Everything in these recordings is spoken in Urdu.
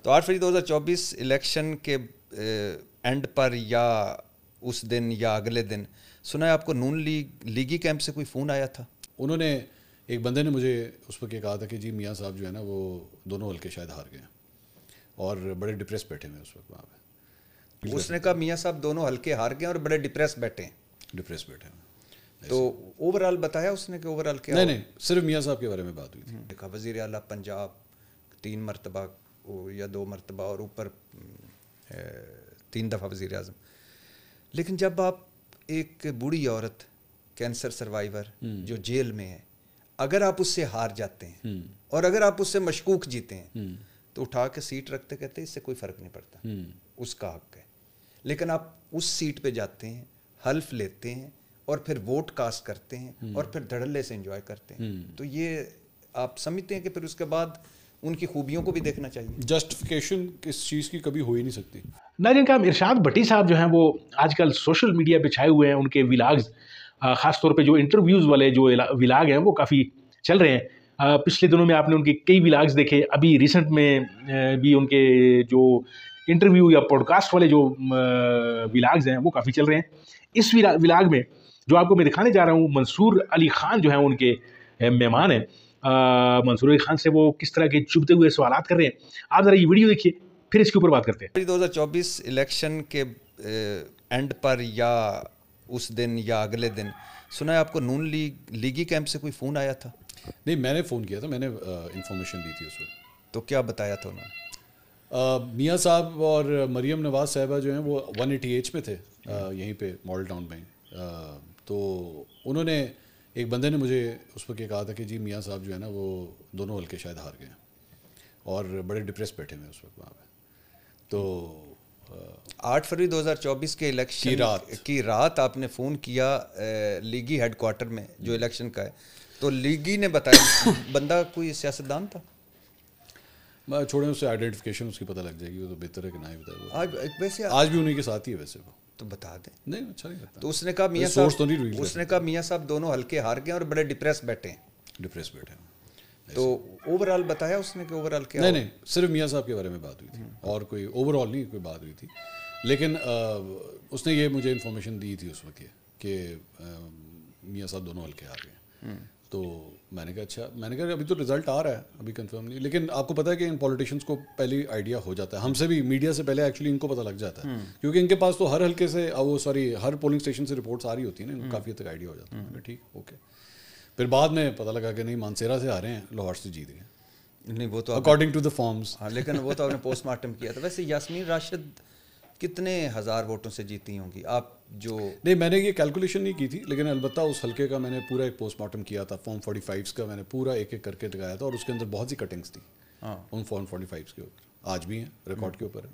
تو 8 فروری 2024 الیکشن کے اینڈ پر یا اس دن یا اگلے دن سنا ہے آپ کو نون لیگی کیمپ سے کوئی فون آیا تھا؟ انہوں نے ایک بندے نے مجھے اس وقت یہ کہا تھا کہ جی میاں صاحب جو ہے نا وہ دونوں حلقے شاید ہار گئے اور بڑے ڈپریس بیٹھے ہوئے اس وقت وہاں پہ. اس نے کہا میاں صاحب دونوں حلقے ہار گئے اور بڑے ڈپریس بیٹھے ہیں. ڈپریس بیٹھے ہیں. تو اوور آل بتایا اس نے کہ اوور آل کیا؟ نہیں صرف میاں صاحب کے بارے میں بات ہوئی تھی. دیکھا وزیر اعلیٰ پنجاب 3 مرتبہ یا 2 مرتبہ اور اوپر 3 دفعہ وزیر اعظم. لیکن جب آپ ایک بوڑھی عورت کینسر سروائیور جو جیل میں ہے اگر آپ اس سے ہار جاتے ہیں اور اگر آپ اس سے مشکوک جیتے ہیں تو اٹھا کے سیٹ رکھتے کہتے ہیں اس سے کوئی فرق نہیں پڑتا، اس کا حق ہے. لیکن آپ اس سیٹ پہ جاتے ہیں، حلف لیتے ہیں اور پھر ووٹ کاسٹ کرتے ہیں اور پھر دھڑلے سے انجوائے کرتے ہیں. تو یہ آپ سمجھتے ہیں کہ پھر اس کے بعد ان کی خوبیوں کو بھی دیکھنا چاہیے. جسٹیفیکیشن اس چیز کی کبھی ہو ہی نہیں سکتی. ناظرین کا ارشاد بھٹی صاحب جو ہیں وہ آج کل سوشل میڈیا پہ چھائے ہوئے ہیں. ان کے ولاگز خاص طور پہ جو انٹرویوز والے جو ولاگ ہیں وہ کافی چل رہے ہیں. پچھلے دنوں میں آپ نے ان کے کئی ولاگز دیکھے. ابھی ریسنٹ میں بھی ان کے جو انٹرویو یا پوڈ کاسٹ والے جو ولاگز ہیں وہ کافی چل رہے ہیں. اس ولاگ میں جو آپ کو میں دکھانے جا رہا ہوں منصور علی خان جو ہیں ان کے مہمان ہیں. منصور علی خان سے وہ کس طرح کے چبھتے ہوئے سوالات کر رہے ہیں. آپ ذرا یہ ویڈیو دیکھیے پھر اس کے اوپر بات کرتے ہیں. 2024 الیکشن کے اینڈ پر یا اس دن یا اگلے دن سنا ہے آپ کو نون لیگی کیمپ سے کوئی فون آیا تھا؟ نہیں میں نے فون کیا تھا، میں نے انفارمیشن دی تھی اس وقت. تو کیا بتایا تھا انہوں نے؟ میاں صاحب اور مریم نواز صاحبہ جو ہیں وہ 180H پہ تھے یہیں پہ ماڈل ٹاؤن میں. تو انہوں نے ایک بندے نے مجھے اس وقت یہ کہا تھا کہ جی میاں صاحب جو ہے نا وہ دونوں حلقے شاید ہار گئے اور بڑے ڈپریس بیٹھے ہوئے اس وقت وہاں پہ. تو 8 فروری 2024 کے الیکشن کی رات آپ نے فون کیا لیگی ہیڈ کوارٹر میں جو الیکشن کا ہے. تو لیگی نے بتایا بندہ کوئی سیاستدان تھا؟ میں چھوڑیں اس سے آئیڈینٹیفیکیشن اس کی پتہ لگ جائے گی. وہ تو بہتر ہے کہ نہ ہی بتائے. ویسے آج بھی انہیں کے ساتھ ہی ہے ویسے. وہ تو بتا دیں. نہیں اچھا نہیں لگتا. تو اس نے کہا میاں صاحب دونوں حلقے ہار گئے اور بڑے ڈپریس بیٹھے ہیں. ڈپریس بیٹھے ہیں. تو اوور آل بتایا اس نے کہ اوور آل کیا؟ نہیں صرف میاں صاحب کے بارے میں بات ہوئی تھی اور کوئی اوور آل نہیں کوئی بات ہوئی تھی. لیکن اس نے یہ مجھے انفارمیشن دی تھی اس وقت کہ میاں صاحب دونوں حلقے ہار گئے. تو میں نے کہا اچھا. میں نے کہا ابھی تو رزلٹ آ رہا ہے ابھی کنفرم نہیں. لیکن آپ کو پتہ ہے کہ ان پولیٹیشینس کو پہلے آئیڈیا ہو جاتا ہے. ہم سے بھی میڈیا سے پہلے ایکچولی ان کو پتہ لگ جاتا ہے کیونکہ ان کے پاس تو ہر حلقے سے ہر پولنگ اسٹیشن سے رپورٹس آ رہی ہوتی ہیں نا. ان کو کافی حد تک آئیڈیا ہو جاتا ہے. ٹھیک اوکے. پھر بعد میں پتہ لگا کہ نہیں مانسیرا سے ہارے ہیں، لاہور سے جیت گئے. نہیں وہ تو اکارڈنگ ٹو دا فارمز. ہاں لیکن وہ تو آپ نے پوسٹ مارٹم کیا تھا. ویسے یاسمین راشد کتنے ہزار ووٹوں سے جیتی ہوں گی آپ جو؟ نہیں میں نے یہ کیلکولیشن نہیں کی تھی لیکن البتہ اس حلقے کا میں نے پورا ایک پوسٹ مارٹم کیا تھا. فارم 45 کا میں نے پورا ایک ایک کر کے لگایا تھا اور اس کے اندر بہت سی کٹنگس تھیں ان فارم 45 کے اوپر. آج بھی ہیں ریکارڈ کے اوپر.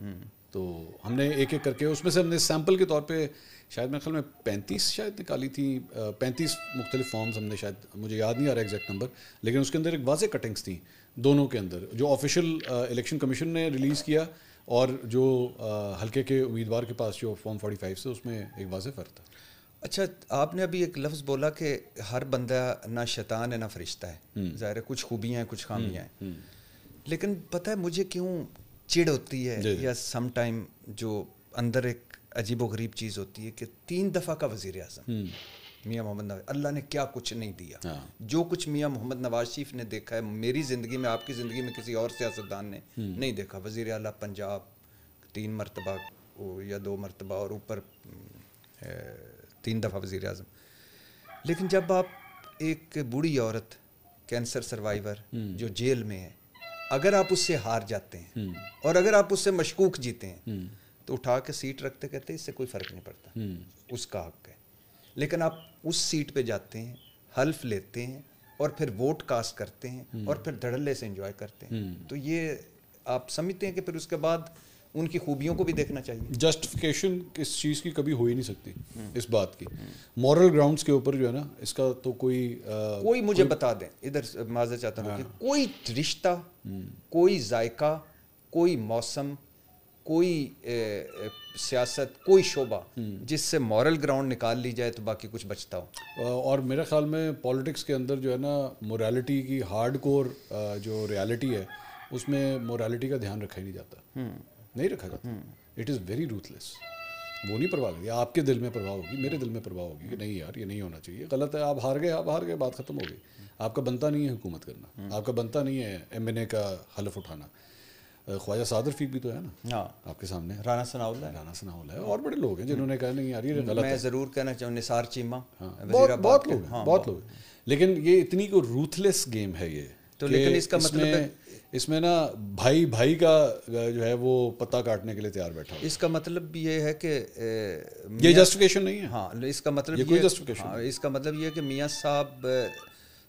تو ہم نے ایک ایک کر کے اس میں سے ہم نے سیمپل کے طور پہ شاید میرے خیال میں 35 شاید نکالی تھی. 35 مختلف فارمز ہم نے شاید مجھے یاد نہیں آ رہا ایگزیکٹ نمبر لیکن اس کے اندر ایک واضح کٹنگس تھیں دونوں کے اندر جو آفیشیل الیکشن کمیشن نے ریلیز کیا اور جو حلقے کے امیدوار کے پاس جو فارم 45 سے اس میں ایک واضح فرق تھا. اچھا آپ نے ابھی ایک لفظ بولا کہ ہر بندہ نہ شیطان ہے نہ فرشتہ ہے. ظاہر ہے کچھ خوبیاں ہیں کچھ خامیاں ہیں. لیکن پتہ ہے مجھے کیوں چڑ ہوتی ہے یا سم ٹائم جو اندر ایک عجیب و غریب چیز ہوتی ہے کہ 3 دفعہ کا وزیر اعظم میاں محمد نواز، اللہ نے کیا کچھ نہیں دیا. جو کچھ میاں محمد نواز شریف نے دیکھا ہے میری زندگی میں، آپ کی زندگی میں کسی اور سیاستدان نے نہیں دیکھا. وزیر اعلیٰ پنجاب 3 مرتبہ یا 2 مرتبہ اور اوپر 3 دفعہ وزیر اعظم. لیکن جب آپ ایک بوڑھی عورت کینسر سروائیور جو جیل میں ہے اگر آپ اس سے ہار جاتے ہیں اور اگر آپ اس سے مشکوک جیتے ہیں تو اٹھا کے سیٹ رکھتے کہتے ہیں اس سے کوئی فرق نہیں پڑتا، اس کا حق ہے. لیکن آپ اس سیٹ پہ جاتے ہیں، حلف لیتے ہیں اور پھر ووٹ کاسٹ کرتے ہیں اور پھر دھڑلے سے انجوائے کرتے ہیں. تو یہ آپ سمجھتے ہیں کہ پھر اس کے بعد ان کی خوبیوں کو بھی دیکھنا چاہیے. جسٹیفیکیشن اس چیز کی کبھی ہو ہی نہیں سکتی اس بات کی. مورل گراؤنڈس کے اوپر جو ہے نا اس کا تو کوئی مجھے بتا دیں ادھر معذرت چاہتا ہوں کہ کوئی رشتہ، کوئی ذائقہ، کوئی موسم، کوئی سیاست، کوئی شعبہ جس سے مورل گراؤنڈ نکال لی جائے تو باقی کچھ بچتا ہو. اور میرے خیال میں پالیٹکس کے اندر جو ہے نا موریلٹی کی ہارڈ کور جو ریالٹی ہے اس میں مورالٹی کا دھیان رکھا ہی نہیں جاتا, نہیں رکھا جاتا. It is very ruthless. وہ نہیں پرواہ کرتی. آپ کے دل میں پرواہ ہوگی, میرے دل میں پرواہ ہوگی کہ نہیں یار یہ نہیں ہونا چاہیے, غلط ہے, آپ ہار گئے, بات ختم ہو گئی. آپ کا بنتا نہیں ہے حکومت کرنا, آپ کا بنتا نہیں ہے MNA کا حلف اٹھانا. خواجہ سعد رفیق بھی تو ہے نا آپ کے سامنے, رانا ثناءاللہ ہے, اور بڑے لوگ ہیں جنہوں نے کہا نہیں یار یہ غلط ہے. میں ضرور کہنا چاہوں نثار چیمہ, بہت لوگ ہیں. لیکن یہ اتنی کو روتھلیس گیم ہے یہ. تو لیکن اس کا مطلب اس میں نا بھائی کا جو ہے وہ پتہ کاٹنے کے لیے تیار بیٹھا. اس کا مطلب یہ ہے کہ یہ جسٹیفیکیشن نہیں ہے. ہاں, اس کا مطلب کوئی جسٹیفیکیشن, اس کا مطلب یہ ہے کہ میاں صاحب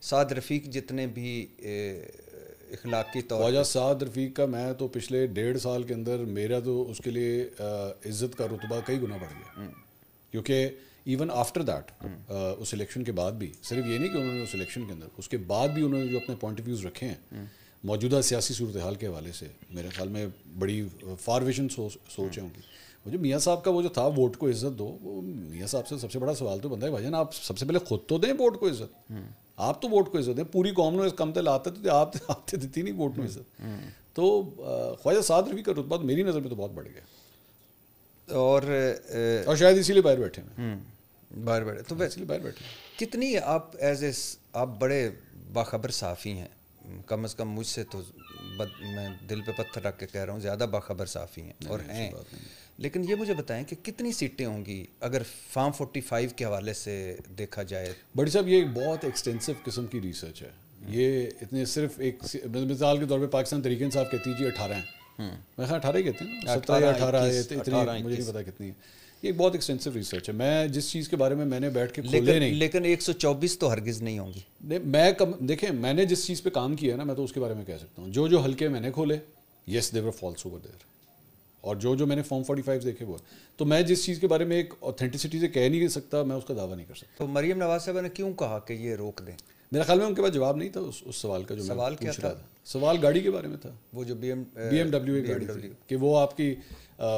سعد رفیق جتنے بھی اخلاقی طور, خواجہ سعد رفیق کا میں تو پچھلے 1.5 سال کے اندر میرا تو اس کے لیے عزت کا رتبہ کئی گنا بڑھ گیا. کیونکہ ایون آفٹر دیٹ اس الیکشن کے بعد بھی, صرف یہ نہیں کہ انہوں نے اس الیکشن کے اندر, اس کے بعد بھی انہوں نے جو اپنے پوائنٹ آف ویوز رکھے ہیں موجودہ سیاسی صورتحال کے حوالے سے, میرے خیال میں بڑی فار ویژن سوچ ہے ان کی. مجھے میاں صاحب کا وہ جو تھا ووٹ کو عزت دو, وہ میاں صاحب سے سب سے بڑا سوال تو بنتا ہے بھائی جان آپ سب سے پہلے خود تو دیں ووٹ کو عزت. آپ تو ووٹ کو عزت دیں, پوری قوم نے کم تل آتے تو آپ دیتی نہیں ووٹ کو عزت. تو خواجہ سعد رفیق کا رتبہ میری نظر میں تو بہت بڑھ گیا, اور شاید اسی لیے باہر بیٹھے ہیں. باہر بیٹھے تو اسی لیے باہر بیٹھے. کتنی آپ آپ بڑے باخبر صحافی ہیں, کم از کم مجھ سے تو میں دل پہ پتھر رکھ کے کہہ رہا ہوں زیادہ باخبر صحافی ہیں اور ہیں, لیکن یہ مجھے بتائیں کہ کتنی سیٹیں ہوں گی اگر فارم 45 کے حوالے سے دیکھا جائے. بڑی صاحب یہ بہت ایکسٹینسو قسم کی ریسرچ ہے. یہ اتنے صرف ایک مثال کے طور پہ پاکستان تحریک انصاف کہتی ہے جی 18 ہیں, میں خیال 18 ہی کہتے ہیں, 17 یا 18 اتنی مجھے نہیں پتا کتنی ہے. یہ بہت ایکسٹینسو ریسرچ ہے. میں جس چیز کے بارے میں نے بیٹھ کے کھولے نہیں, لیکن 124 تو ہرگز نہیں ہوں گی. میں دیکھیں میں نے جس چیز پہ کام کیا ہے نا, میں تو اس کے بارے میں کہہ سکتا ہوں. جو حلقے میں نے کھولے, یس دے ور فالس اوور دیئر, اور جو میں نے فارم 45 دیکھے وہ, تو میں جس چیز کے بارے میں ایک اوتھینٹسٹی سے کہہ نہیں سکتا, میں اس کا دعویٰ نہیں کر سکتا. تو مریم نواز صاحبہ نے کیوں کہا کہ یہ روک دیں؟ میرا خیال میں ان کے پاس جواب نہیں تھا اس سوال کا جو سوال کیا تھا. سوال گاڑی کے بارے میں تھا, وہ جو BMW ایک گاڑی تھی کہ وہ آپ کی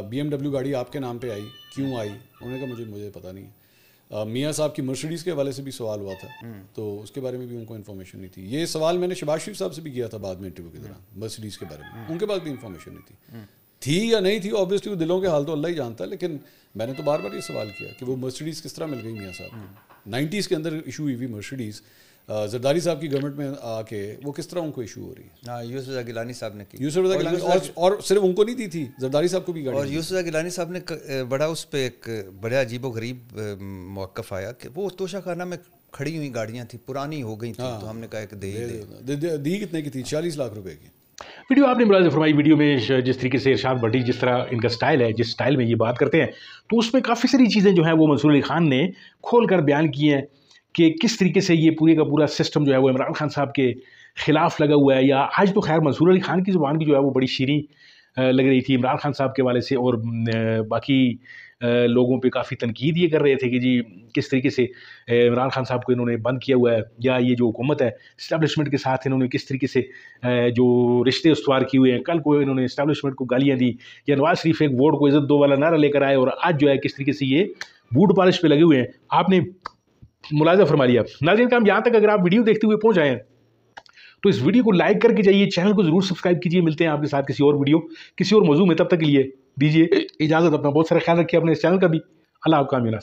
BMW گاڑی آپ کے نام پہ آئی, کیوں آئی؟ انہوں نے کہا مجھے پتہ نہیں ہے. میاں صاحب کی مرسڈیز کے حوالے سے بھی سوال ہوا تھا, تو اس کے بارے میں بھی ان کو انفارمیشن نہیں تھی. یہ سوال میں نے شہباز شریف صاحب سے بھی کیا تھا بعد میں انٹرویو کے دوران, مرسڈیز کے بارے میں ان کے پاس بھی انفارمیشن نہیں تھی یا نہیں تھی. آبویسلی وہ دلوں کے حال تو اللہ ہی جانتا ہے, لیکن میں نے تو بار بار یہ سوال کیا کہ وہ مرسڈیز کس طرح مل گئی میاں صاحب. 90s کے اندر ایشو ہوئی ہوئی مرسڈیز زرداری صاحب کی گورنمنٹ میں آ کے وہ کس طرح ان کو ایشو ہو رہی ہے. یوسف رضا گیلانی صاحب نے کی, یوسف رضا گیلانی, اور صرف ان کو نہیں دی تھی, زرداری صاحب کو بھی گاڑی. اور یوسف رضا گیلانی صاحب نے بڑا اس پہ ایک بڑا عجیب و غریب موقف آیا کہ وہ توشہ خانہ میں کھڑی ہوئی گاڑیاں تھیں, پرانی ہو گئی تھیں, تو ہم نے کہا کہ دی کتنے کی تھی؟ 40 لاکھ روپے کی. ویڈیو آپ نے ملاحظہ فرمائی, ویڈیو میں جس طریقے سے ارشاد بھٹی جس طرح ان کا سٹائل ہے, جس سٹائل میں یہ بات کرتے ہیں, تو اس میں کافی ساری چیزیں جو ہیں وہ منصور علی خان نے کھول کر بیان کی ہیں کہ کس طریقے سے یہ پورے کا پورا سسٹم جو ہے وہ عمران خان صاحب کے خلاف لگا ہوا ہے. یا آج تو خیر منصور علی خان کی زبان کی جو ہے وہ بڑی شیریں لگ رہی تھی عمران خان صاحب کے حوالے سے, اور باقی لوگوں پہ کافی تنقید یہ کر رہے تھے کہ جی کس طریقے سے عمران خان صاحب کو انہوں نے بند کیا ہوا ہے, یا یہ جو حکومت ہے اسٹیبلشمنٹ کے ساتھ انہوں نے کس طریقے سے جو رشتے استوار کیے ہوئے ہیں. کل کو انہوں نے اسٹیبلشمنٹ کو گالیاں دی, یا نواز شریف ایک ووٹ کو عزت دو والا نعرہ لے کر آئے, اور آج جو ہے کس طریقے سے یہ بوٹ پالش پہ لگے ہوئے ہیں. آپ نے ملاحظہ فرما لیا. ناظرین کرام, یہاں تک اگر آپ ویڈیو دیکھتے ہوئے پہنچ آئے ہیں تو اس ویڈیو کو لائک کر کے جائیے, چینل کو ضرور سبسکرائب کیجیے. ملتے ہیں آپ کے ساتھ کسی اور ویڈیو کسی اور موضوع میں, تب تک کے لیے دیجیے اجازت. اپنا بہت سارا خیال رکھیے, اپنے اس چینل کا بھی. اللہ آپ کا امین.